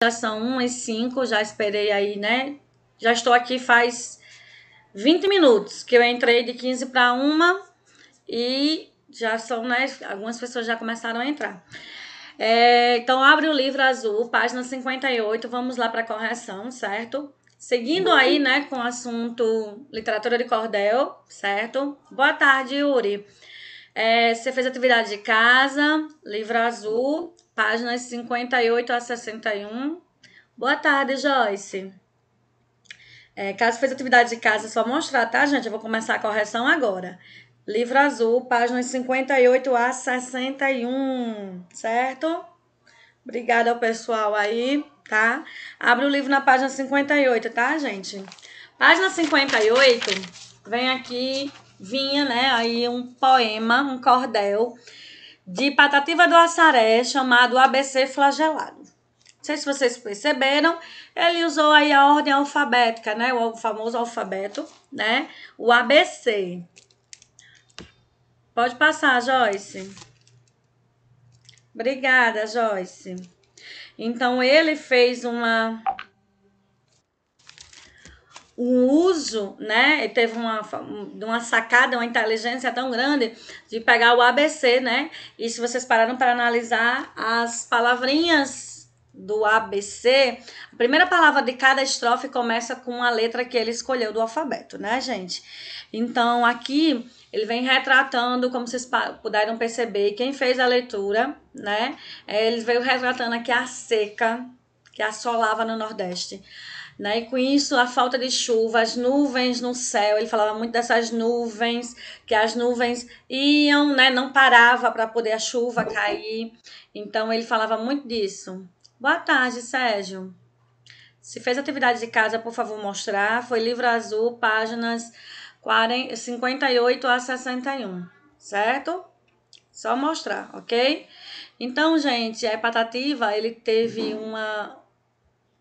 Já são 1h05, já esperei aí, né? Já estou aqui faz 20 minutos, que eu entrei de 15 para 1 e já são, né? Algumas pessoas já começaram a entrar. Então, abre o livro azul, página 58, vamos lá para a correção, certo? Seguindo aí, né, com o assunto literatura de cordel, certo? Boa tarde, Yuri. Você fez atividade de casa, livro azul, páginas 58 a 61. Boa tarde, Joyce. Caso fez atividade de casa, é só mostrar, tá, gente? Eu vou começar a correção agora. Livro azul, páginas 58 a 61, certo? Obrigada ao pessoal aí, tá? Abre o livro na página 58, tá, gente? Página 58, vem aqui, vinha, né, aí um poema, um cordel, de Patativa do Assaré, chamado ABC Flagelado. Não sei se vocês perceberam, ele usou aí a ordem alfabética, né, o famoso alfabeto, né, o ABC. Pode passar, Joyce. Obrigada, Joyce. Então, ele fez um uso, né? Ele teve uma sacada, uma inteligência tão grande de pegar o ABC, né? E se vocês pararam para analisar as palavrinhas do ABC, a primeira palavra de cada estrofe começa com a letra que ele escolheu do alfabeto, né, gente? Então, aqui ele vem retratando, como vocês puderam perceber, quem fez a leitura, né? Ele veio retratando aqui a seca que assolava no Nordeste. Né? E com isso, a falta de chuva, as nuvens no céu, ele falava muito dessas nuvens, que as nuvens iam, né? Não parava para poder a chuva cair. Então, ele falava muito disso. Boa tarde, Sérgio. Se fez atividade de casa, por favor, mostrar. Foi livro azul, páginas 58 a 61, certo? Só mostrar, ok? Então, gente, a Patativa, ele teve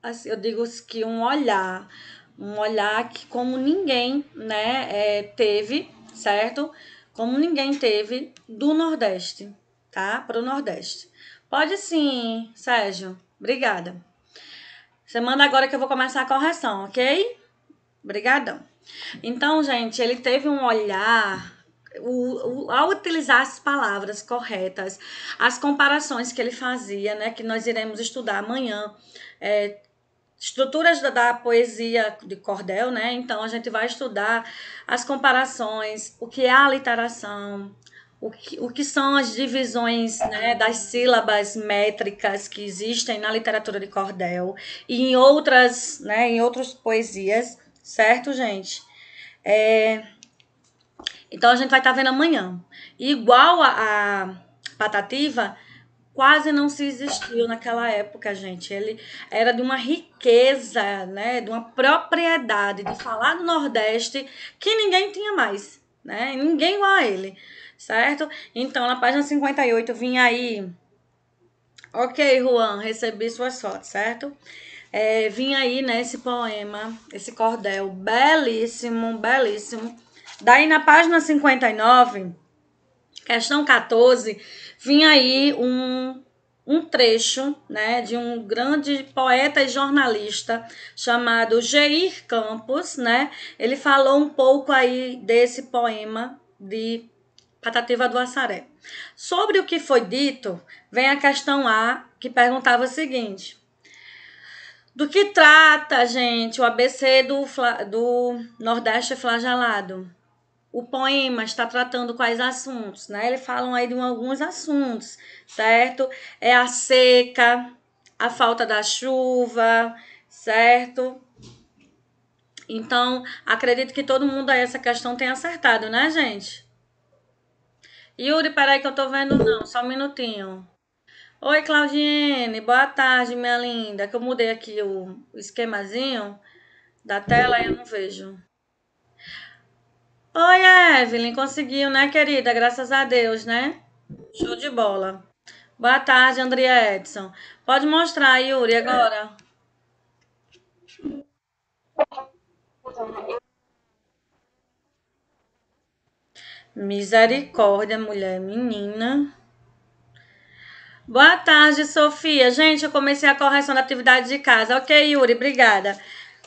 assim, eu digo que um olhar que como ninguém, né, teve, certo? Como ninguém teve do Nordeste, tá? Para o Nordeste. Pode sim, Sérgio. Obrigada. Você manda agora que eu vou começar a correção, ok? Obrigadão. Então, gente, ele teve um olhar ao utilizar as palavras corretas, as comparações que ele fazia, né, que nós iremos estudar amanhã, estruturas da poesia de cordel, né? Então a gente vai estudar as comparações, o que é a aliteração, o que são as divisões, né, das sílabas métricas que existem na literatura de cordel e em outras, né, em outras poesias, certo, gente? Então a gente vai estar vendo amanhã. Igual a Patativa, quase não se existiu naquela época, gente. Ele era de uma riqueza, né, de uma propriedade de falar do Nordeste que ninguém tinha mais, né? Ninguém igual a ele, certo? Então, na página 58 vinha aí. Ok, Juan, recebi suas fotos, certo? Vinha aí, né, esse poema, esse cordel belíssimo, belíssimo. Daí na página 59, questão 14, vinha aí um trecho, né, de um grande poeta e jornalista chamado Geir Campos, né? Ele falou um pouco aí desse poema de Patativa do Assaré. Sobre o que foi dito, vem a questão A, que perguntava o seguinte: do que trata, gente, o ABC do Nordeste flagelado? O poema está tratando quais assuntos, né? Eles falam aí de alguns assuntos, certo? É a seca, a falta da chuva, certo? Então, acredito que todo mundo aí essa questão tem acertado, né, gente? Yuri, peraí que eu tô vendo não, só um minutinho. Oi, Claudiene, boa tarde, minha linda, que eu mudei aqui o esquemazinho da tela e eu não vejo. Oi, Evelyn, conseguiu, né, querida? Graças a Deus, né? Show de bola. Boa tarde, Andrea Edson. Pode mostrar, Yuri, agora. Misericórdia, mulher, menina. Boa tarde, Sofia. Gente, eu comecei a correção da atividade de casa. Ok, Yuri, obrigada.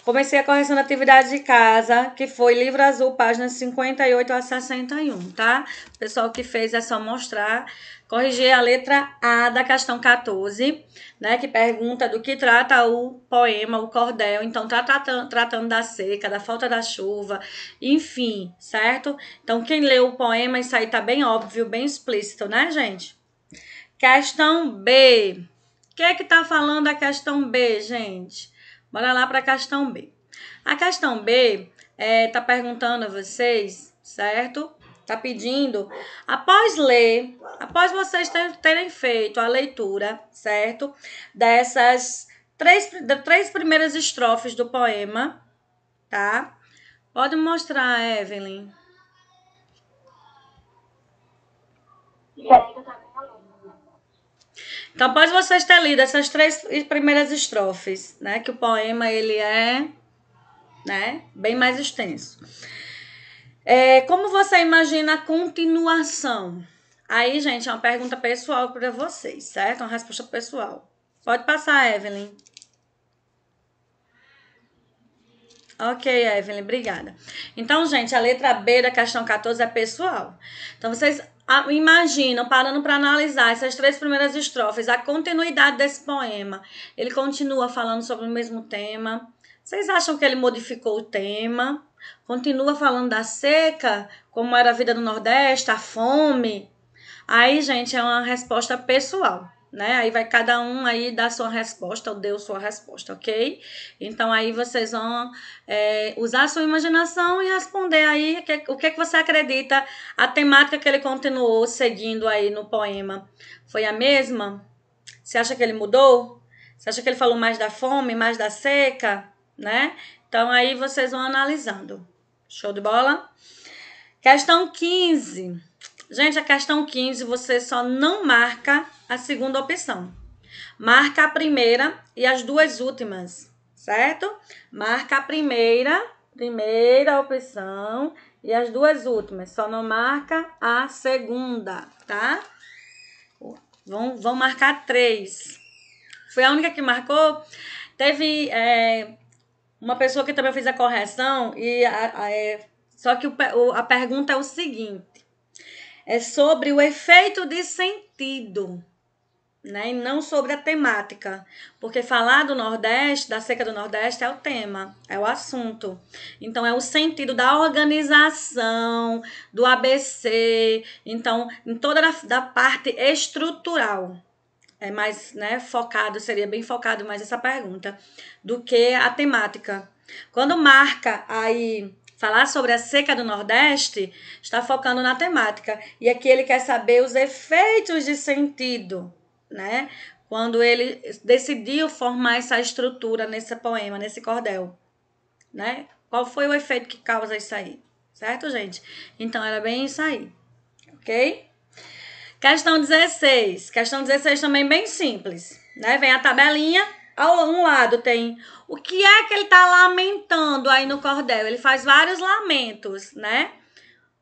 Comecei a correção da atividade de casa, que foi livro azul, páginas 58 a 61, tá? O pessoal que fez é só mostrar. Corrigir a letra A da questão 14, né? Que pergunta do que trata o poema, o cordel. Então, tá tratando da seca, da falta da chuva, enfim, certo? Então, quem leu o poema, isso aí tá bem óbvio, bem explícito, né, gente? Questão B. O que é que tá falando a questão B, gente? Bora lá para a questão B. A questão B tá perguntando a vocês, certo? Tá pedindo, após vocês terem feito a leitura, certo? Dessas três primeiras estrofes do poema, tá? Pode mostrar, Evelyn. Então, após vocês terem lido essas três primeiras estrofes, né? Que o poema, ele é, né? Bem mais extenso. Como você imagina a continuação? Aí, gente, é uma pergunta pessoal para vocês, certo? Uma resposta pessoal. Pode passar, Evelyn. Ok, Evelyn, obrigada. Então, gente, a letra B da questão 14 é pessoal. Então, vocês imaginam, parando para analisar essas três primeiras estrofes, a continuidade desse poema. Ele continua falando sobre o mesmo tema. Vocês acham que ele modificou o tema? Continua falando da seca, como era a vida do Nordeste, a fome? Aí, gente, é uma resposta pessoal, né? Aí vai cada um aí dar sua resposta, ou deu sua resposta, ok? Então, aí vocês vão usar a sua imaginação e responder aí o que você acredita, a temática que ele continuou seguindo aí no poema. Foi a mesma? Você acha que ele mudou? Você acha que ele falou mais da fome, mais da seca, né? Então, aí vocês vão analisando. Show de bola? Questão 15. Gente, a questão 15, você só não marca a segunda opção. Marca a primeira e as duas últimas, certo? Marca a primeira opção e as duas últimas. Só não marca a segunda, tá? Vão marcar 3. Foi a única que marcou. Teve uma pessoa que também fez a correção e só que a pergunta é o seguinte. É sobre o efeito de sentido, né? E não sobre a temática. Porque falar do Nordeste, da seca do Nordeste, é o tema, é o assunto. Então, é o sentido da organização, do ABC. Então, em toda da parte estrutural. É mais, né, focado, seria bem focado mais essa pergunta, do que a temática. Quando marca aí falar sobre a seca do Nordeste, está focando na temática. E aqui ele quer saber os efeitos de sentido, né? Quando ele decidiu formar essa estrutura nesse poema, nesse cordel, né? Qual foi o efeito que causa isso aí? Certo, gente? Então, era bem isso aí, ok? Questão 16. Questão 16 também bem simples, né? Vem a tabelinha, ao um lado tem o que é que ele tá lamentando aí no cordel. Ele faz vários lamentos, né?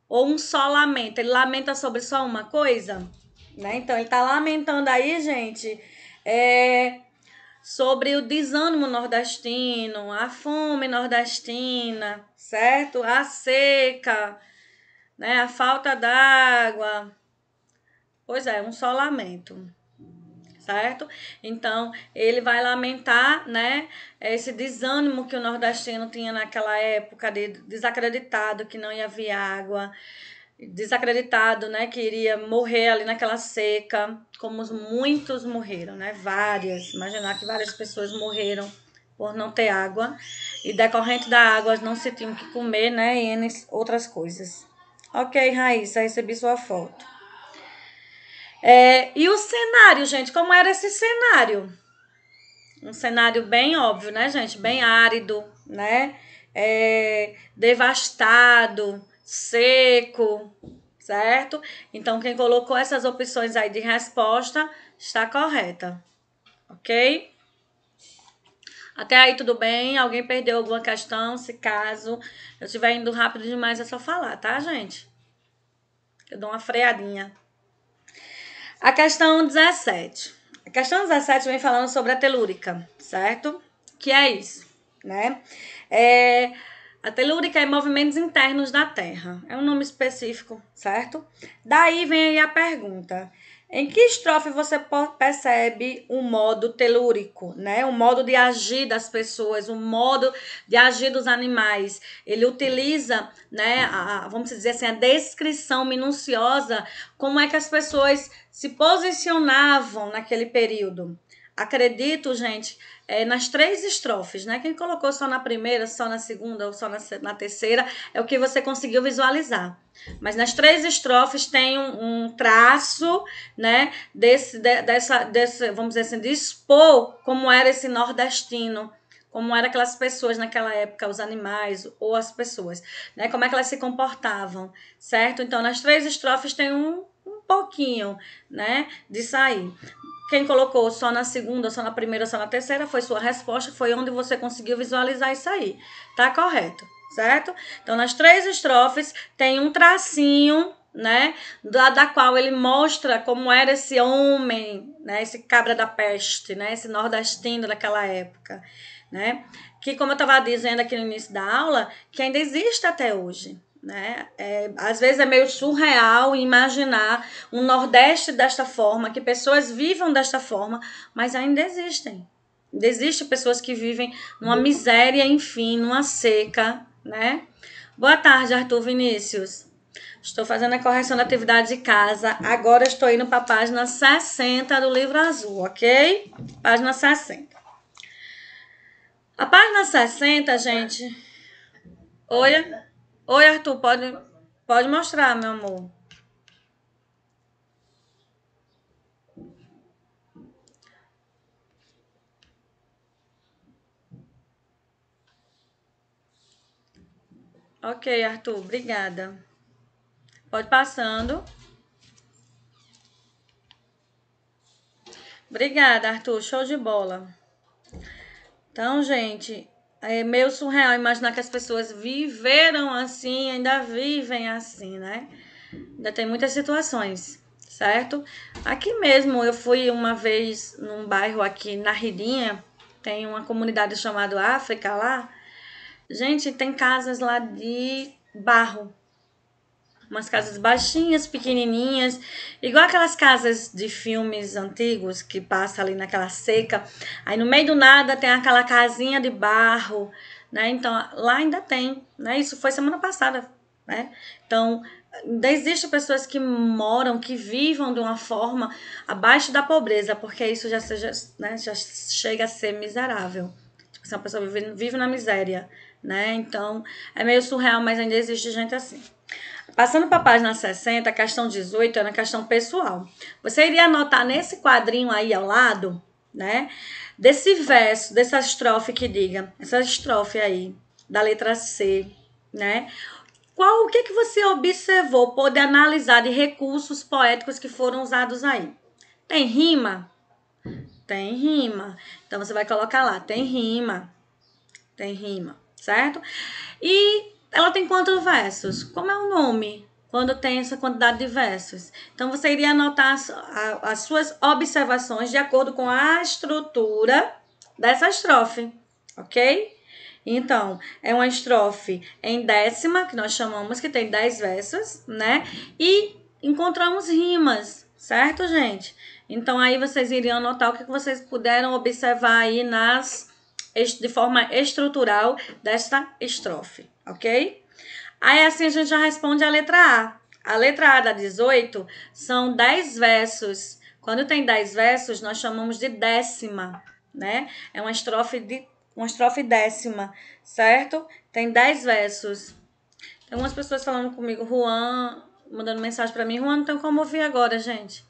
Ou um só lamento. Ele lamenta sobre só uma coisa, né? Então, ele tá lamentando aí, gente, sobre o desânimo nordestino, a fome nordestina, certo? A seca, né? A falta d'água. Pois é, um só lamento, certo? Então, ele vai lamentar, né, esse desânimo que o nordestino tinha naquela época, desacreditado que não ia haver água, desacreditado, né, que iria morrer ali naquela seca, como muitos morreram, né, várias, imaginar que várias pessoas morreram por não ter água, e decorrente da água não se tinham que comer, né, e outras coisas. Ok, Raíssa, recebi sua foto. E o cenário, gente, como era esse cenário? Um cenário bem óbvio, né, gente? Bem árido, né? Devastado, seco, certo? Então, quem colocou essas opções aí de resposta está correta, ok? Até aí tudo bem? Alguém perdeu alguma questão? Se caso eu estiver indo rápido demais, é só falar, tá, gente? Eu dou uma freadinha. A questão 17. A questão 17 vem falando sobre a telúrica, certo? Que é isso, né? A telúrica é movimentos internos da Terra. É um nome específico, certo? Daí vem aí a pergunta. Em que estrofe você percebe o modo telúrico, né? O modo de agir das pessoas, o modo de agir dos animais. Ele utiliza, né, vamos dizer assim, a descrição minuciosa, como é que as pessoas se posicionavam naquele período. Acredito, gente, nas 3 estrofes, né? Quem colocou só na primeira, só na segunda ou só na terceira, é o que você conseguiu visualizar. Mas nas 3 estrofes tem um traço, né? Dessa, vamos dizer assim, de expor como era esse nordestino, como eram aquelas pessoas naquela época, os animais ou as pessoas, né? Como é que elas se comportavam, certo? Então, nas 3 estrofes tem um pouquinho, né? Disso aí. Quem colocou só na segunda, só na primeira, só na terceira, foi sua resposta, foi onde você conseguiu visualizar isso aí. Tá correto, certo? Então, nas 3 estrofes, tem um tracinho, né, da qual ele mostra como era esse homem, né, esse cabra da peste, né, esse nordestino daquela época, né, que, como eu estava dizendo aqui no início da aula, que ainda existe até hoje, né? Às vezes é meio surreal imaginar um Nordeste desta forma, que pessoas vivam desta forma, mas ainda existem. Ainda existem pessoas que vivem numa miséria, enfim, numa seca, né? Boa tarde, Arthur Vinícius. Estou fazendo a correção da atividade de casa. Agora estou indo para a página 60 do livro azul, ok? Página 60. A página 60, gente. Oi, oi, Arthur, pode mostrar, meu amor. Ok, Arthur, obrigada. Pode passando. Obrigada, Arthur, show de bola. Então, gente, é meio surreal imaginar que as pessoas viveram assim, ainda vivem assim, né? Ainda tem muitas situações, certo? Aqui mesmo, eu fui uma vez num bairro aqui na Ridinha, tem uma comunidade chamada África lá. Gente, tem casas lá de barro. Umas casas baixinhas, pequenininhas, igual aquelas casas de filmes antigos que passa ali naquela seca. Aí no meio do nada tem aquela casinha de barro, né? Então lá ainda tem, né? Isso foi semana passada, né? Então ainda existem pessoas que moram, que vivam de uma forma abaixo da pobreza, porque isso já seja, né? Já chega a ser miserável. Tipo, se uma pessoa vive na miséria, né? Então é meio surreal, mas ainda existe gente assim. Passando para a página 60, a questão 18 é na questão pessoal. Você iria anotar nesse quadrinho aí ao lado, né? Desse verso, dessa estrofe que diga, essa estrofe aí, da letra C, né? O que você observou, pode analisar de recursos poéticos que foram usados aí? Tem rima? Tem rima. Então você vai colocar lá, tem rima. Tem rima, certo? E ela tem quantos versos? Como é o nome quando tem essa quantidade de versos? Então, você iria anotar as suas observações de acordo com a estrutura dessa estrofe, ok? Então, é uma estrofe em décima, que nós chamamos, que tem 10 versos, né? E encontramos rimas, certo, gente? Então, aí vocês iriam anotar o que vocês puderam observar aí de forma estrutural desta estrofe, ok? Aí assim a gente já responde a letra A. A letra A da 18 são 10 versos. Quando tem 10 versos, nós chamamos de décima, né? É uma estrofe décima, certo? Tem 10 versos. Tem algumas pessoas falando comigo, Juan, mandando mensagem para mim. Juan, não tem como ouvir agora, gente.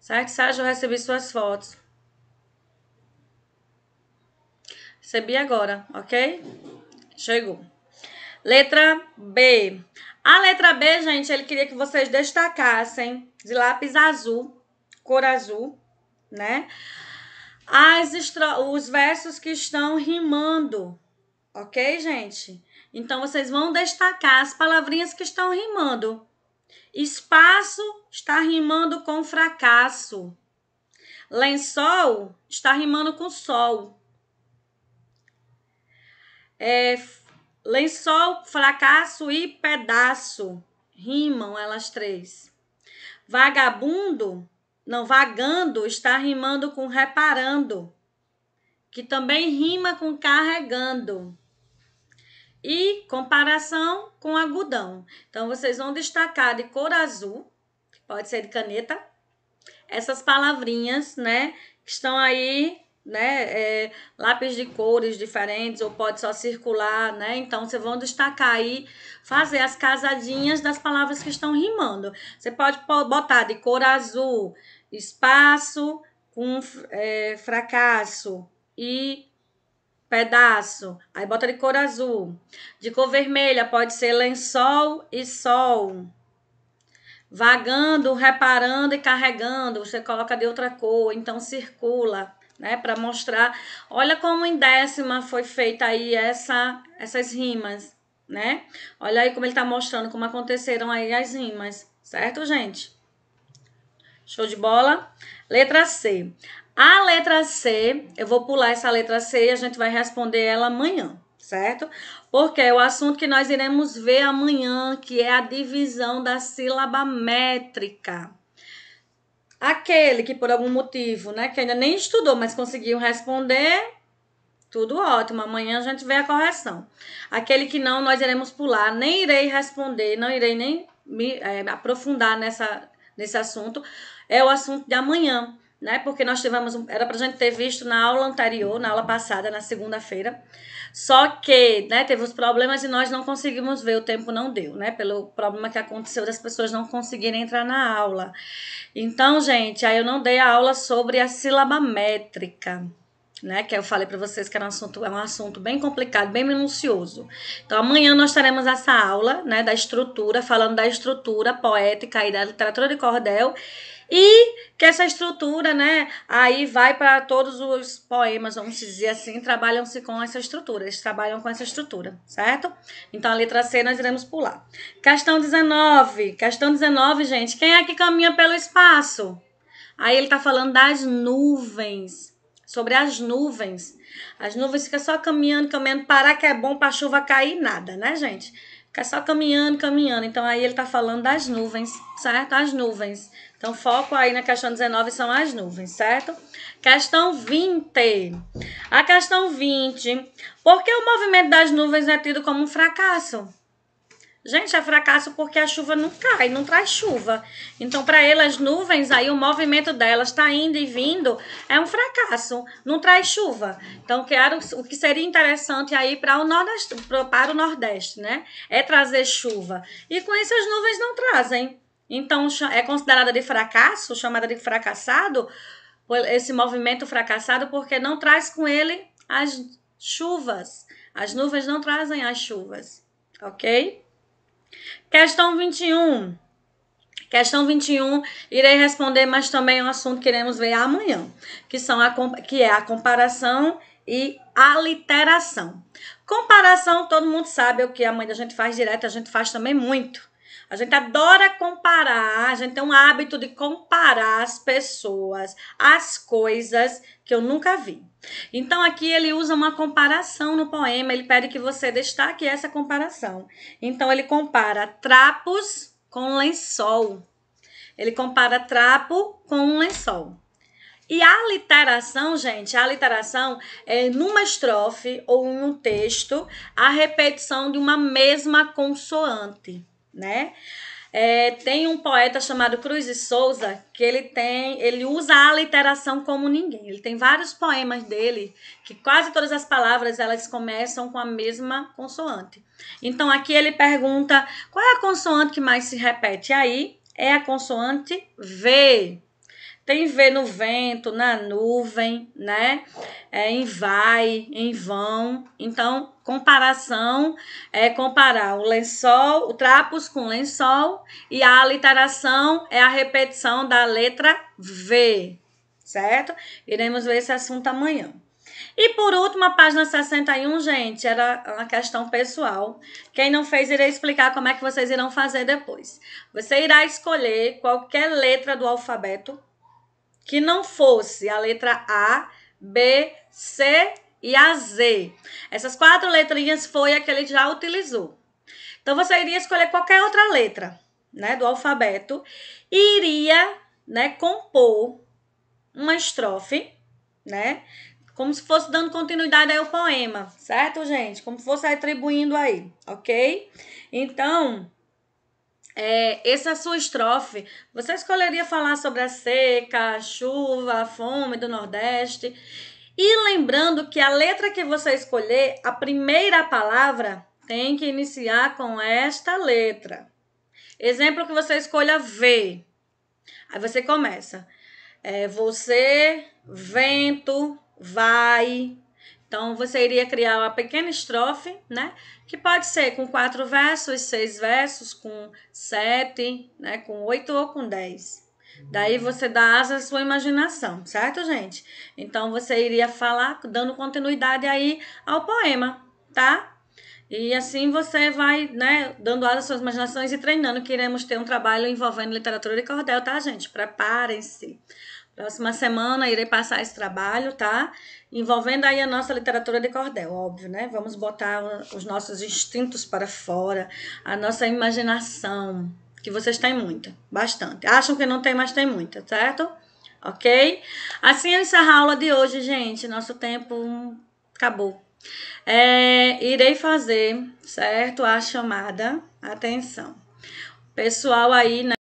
Certo? Sérgio, eu recebi suas fotos. Recebi agora, ok? Chegou. Letra B. A letra B, gente, ele queria que vocês destacassem de lápis azul, cor azul, né? Os versos que estão rimando, ok, gente? Então, vocês vão destacar as palavrinhas que estão rimando. Espaço está rimando com fracasso. Lençol está rimando com sol. Lençol, fracasso e pedaço. Rimam elas três. Vagabundo, não, vagando está rimando com reparando, que também rima com carregando. E comparação com algodão. Então, vocês vão destacar de cor azul, que pode ser de caneta, essas palavrinhas, né, que estão aí, né, lápis de cores diferentes, ou pode só circular, né, então vocês vão destacar aí, fazer as casadinhas das palavras que estão rimando. Você pode botar de cor azul, espaço com fracasso e pedaço, aí bota de cor azul. De cor vermelha pode ser lençol e sol. Vagando, reparando e carregando, você coloca de outra cor, então circula, né, para mostrar. Olha como em décima foi feita aí essas rimas, né? Olha aí como ele tá mostrando como aconteceram aí as rimas, certo, gente? Show de bola? Letra C. A letra C, eu vou pular essa letra C e a gente vai responder ela amanhã, certo? Porque é o assunto que nós iremos ver amanhã, que é a divisão da sílaba métrica. Aquele que por algum motivo, né, que ainda nem estudou, mas conseguiu responder, tudo ótimo. Amanhã a gente vê a correção. Aquele que não, nós iremos pular. Nem irei responder, não irei nem me aprofundar nesse assunto. É o assunto de amanhã, né? Porque nós tivemos, era pra gente ter visto na aula anterior, na aula passada, na segunda-feira. Só que, né, teve os problemas e nós não conseguimos ver, o tempo não deu, né? Pelo problema que aconteceu das pessoas não conseguirem entrar na aula. Então, gente, aí eu não dei a aula sobre a sílaba métrica, né, que eu falei para vocês que era um assunto bem complicado, bem minucioso. Então, amanhã nós teremos essa aula, né, da estrutura, falando da estrutura poética e da literatura de cordel, e que essa estrutura, né, aí vai para todos os poemas, vamos dizer assim, trabalham-se com essa estrutura, eles trabalham com essa estrutura, certo? Então, a letra C nós iremos pular. Questão 19, gente, quem é que caminha pelo espaço? Aí ele tá falando das nuvens, sobre as nuvens. As nuvens ficam só caminhando, parar que é bom para a chuva cair, nada, né, gente? Fica só caminhando. Então, aí ele tá falando das nuvens, certo? As nuvens. Então, foco aí na questão 19 são as nuvens, certo? Questão 20. A questão 20. Por que o movimento das nuvens é tido como um fracasso? Gente, é fracasso porque a chuva não cai, não traz chuva. Então, para ele, as nuvens, aí o movimento delas está indo e vindo, é um fracasso, não traz chuva. Então, o que seria interessante aí para o Nordeste, né? É trazer chuva. E com isso, as nuvens não trazem. Então, é considerada de fracasso, chamada de fracassado, esse movimento fracassado, porque não traz com ele as chuvas. As nuvens não trazem as chuvas, ok? Questão 21. Questão 21, irei responder, mas também é um assunto que iremos ver amanhã, que é a comparação e aliteração. Comparação, todo mundo sabe o que a mãe da gente faz direto, a gente faz também muito. A gente adora comparar, a gente tem um hábito de comparar as pessoas, as coisas que eu nunca vi. Então, aqui ele usa uma comparação no poema, ele pede que você destaque essa comparação. Então, ele compara trapos com lençol. Ele compara trapo com um lençol. E a aliteração, gente, é numa estrofe ou em um texto a repetição de uma mesma consoante, né? Tem um poeta chamado Cruz de Souza que ele usa a aliteração como ninguém. Ele tem vários poemas dele que quase todas as palavras elas começam com a mesma consoante. Então aqui ele pergunta qual é a consoante que mais se repete. Aí é a consoante V. Tem V no vento, na nuvem, né? Em vai, em vão. Então, comparação é comparar o lençol, o trapos com lençol, e a aliteração é a repetição da letra V, certo? Iremos ver esse assunto amanhã. E por último, a página 61, gente, era uma questão pessoal. Quem não fez, irei explicar como é que vocês irão fazer depois. Você irá escolher qualquer letra do alfabeto que não fosse a letra A, B, C e a Z. Essas 4 letrinhas foi a que ele já utilizou. Então, você iria escolher qualquer outra letra, né, do alfabeto e iria, né, compor uma estrofe, né, como se fosse dando continuidade aí ao poema, certo, gente? Como se fosse atribuindo aí, ok? Então, essa sua estrofe, você escolheria falar sobre a seca, a chuva, a fome do Nordeste. E lembrando que a letra que você escolher, a primeira palavra tem que iniciar com esta letra. Exemplo que você escolha V. Aí você começa. Você, vento, vai. Então, você iria criar uma pequena estrofe, né? Que pode ser com 4 versos, 6 versos, com 7, né? Com 8 ou com 10. Daí você dá asa à sua imaginação, certo, gente? Então, você iria falar, dando continuidade aí ao poema, tá? E assim você vai, né, dando asa às suas imaginações e treinando, que iremos ter um trabalho envolvendo literatura de cordel, tá, gente? Preparem-se. Próxima semana irei passar esse trabalho, tá? Envolvendo aí a nossa literatura de cordel, óbvio, né? Vamos botar os nossos instintos para fora, a nossa imaginação, que vocês têm muita, bastante. Acham que não tem, mas tem muita, certo? Ok? Assim eu encerro a aula de hoje, gente. Nosso tempo acabou. Irei fazer, certo? A chamada. Atenção. Pessoal aí, né?